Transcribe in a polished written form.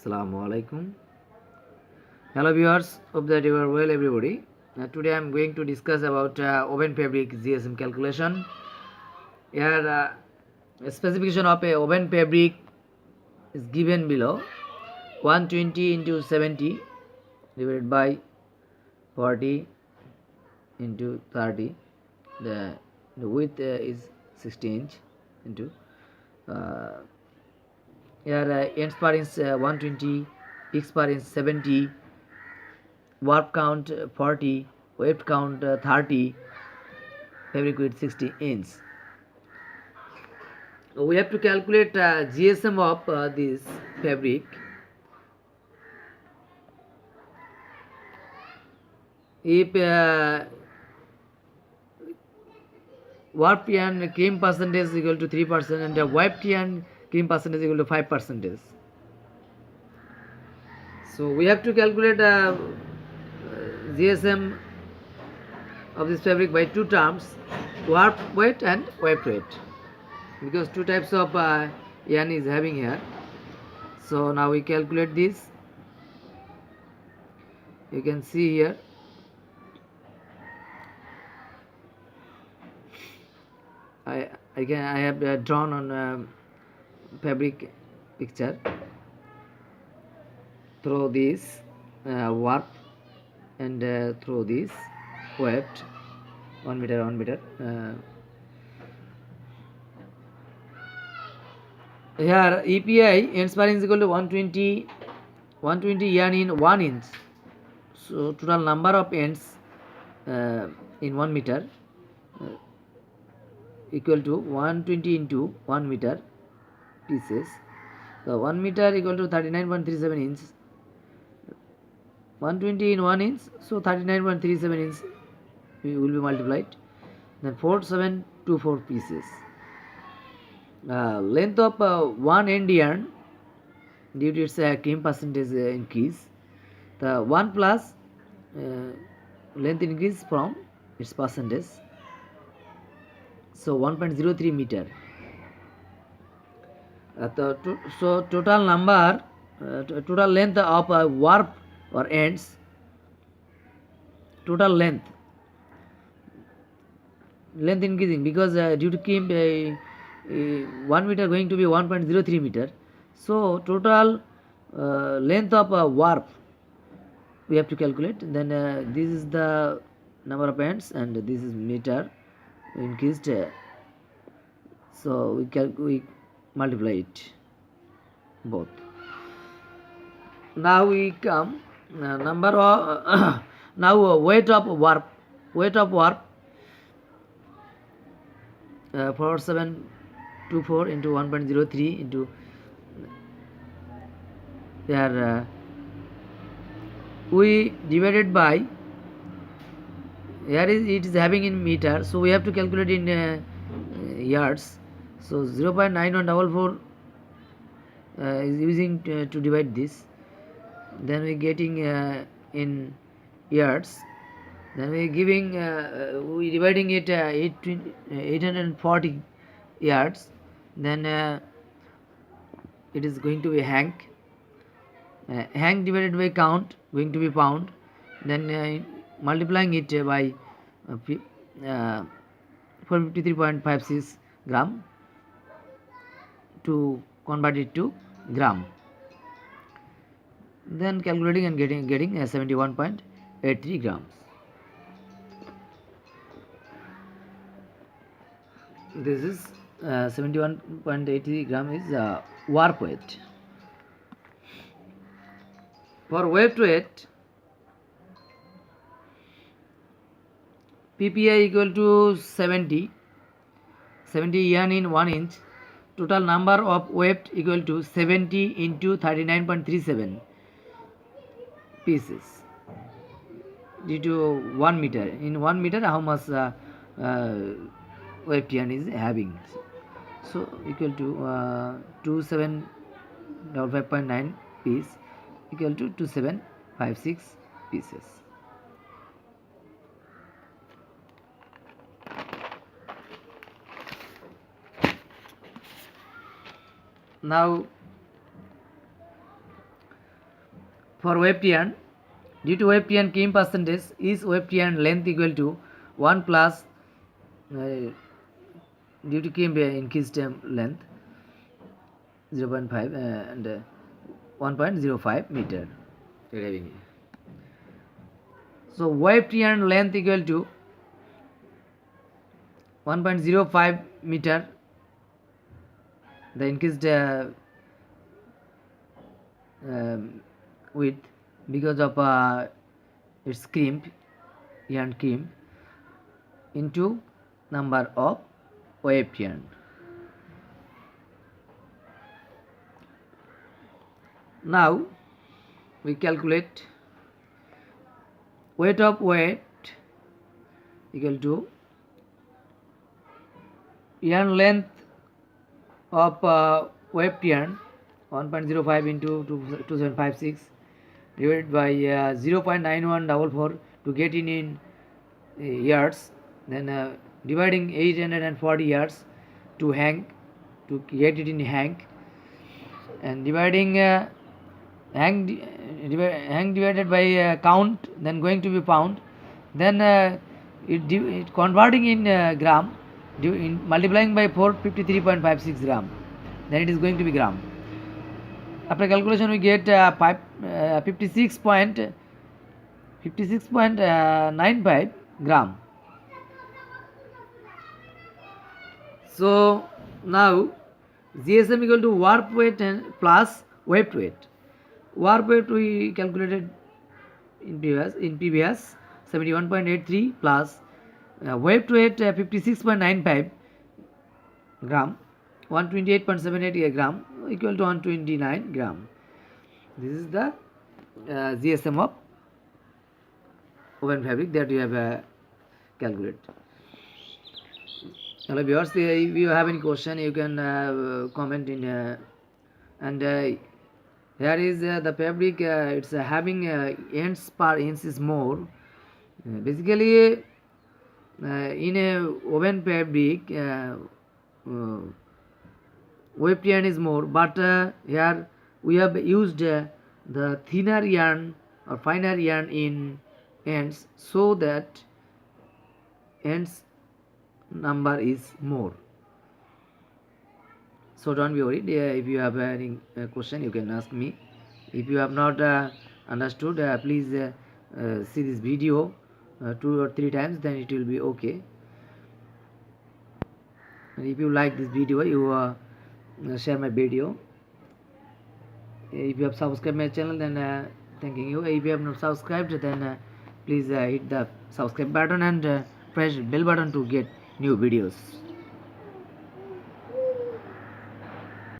Assalamu alaikum. Hello viewers, hope that you are well everybody. Today I am going to discuss about oven fabric GSM calculation. Here a specification of a oven fabric is given below. 120 into 70 divided by 40 into 30. The width is 60 inch into here ends per inch 120, x per inch 70, warp count 40, weft count 30, fabric width 60 inch. We have to calculate GSM of this fabric. If warp and cream percentage is equal to 3% and the weft and cream percentage is equal to 5%. So we have to calculate GSM of this fabric by two terms, warp weight and weft weight, because two types of yarn is having here. So now we calculate this. You can see here I have drawn on fabric picture through this warp and through this weft 1 meter 1 meter. Here EPI ends per inch is equal to 120 yarn in 1 inch. So total number of ends in 1 meter equal to 120 into 1 meter pieces. So 1 meter equal to 39.37 inch. 120 in 1 inch, so 39.37 inch will be multiplied. Then 4724 pieces. Length of one end yarn due to its cream percentage increase. The 1 plus length increase from its percentage. So 1.03 meter. So total number, total length of warp or ends, total length increasing because due to cream 1 meter going to be 1.03 meter. So total length of warp we have to calculate. Then this is the number of ends and this is meter increased. So we multiply it both. Now we come number of now weight of warp 4724 into 1.03 into there we divided by, here it is having in meter, so we have to calculate in yards. So 0.9144 is using to divide this. Then we getting in yards. Then we giving we dividing it 840 yards. Then it is going to be hank. Hank divided by count going to be pound. Then multiplying it by 453.56 gram to convert it to gram. Then calculating and getting 71.83 grams. This is 71.83 gram is warp weight. For weft weight, PPI equal to 70 yarn in 1 inch. Total number of weft equal to 70 into 39.37 pieces due to 1 meter. In 1 meter how much weft yarn is having. So equal to 2755.9 piece equal to 2756 pieces. Now for weft yarn, due to weft yarn kim percentage, is weft yarn length equal to 1 plus due to kim increased length 0.5 and 1.05 meter. So weft yarn length equal to 1.05 meter, the increased width because of its yarn crimp into number of weft yarn. Now we calculate weight of weft equal to yarn length of weft yarn 1.05 into 2756 divided by 0.9144 to get in yards, then dividing 840 yards to hang to get it in hang, and dividing hang divided by count, then going to be pound, then it converting in gram, multiplying by 453.56 gram, then it is going to be gram. After calculation we get 56.95 gram. So now GSM equal to warp weight and plus weft weight. Warp weight we calculated in PBS 71.83 plus weft weight 56.95 gram, 128.78 gram equal to 129 gram. This is the GSM of woven fabric that you have calculated. Hello viewers, if you have any question you can comment in and here is the fabric, it's having ends per inch is more. Basically in a woven fabric weft yarn is more, but here we have used the thinner yarn or finer yarn in ends, so that ends number is more. So don't be worried. If you have any question you can ask me. If you have not understood, please see this video 2 or 3 times, then it will be okay. And if you like this video, you share my video. If you have subscribed my channel, then thanking you. If you have not subscribed, then please hit the subscribe button and press bell button to get new videos.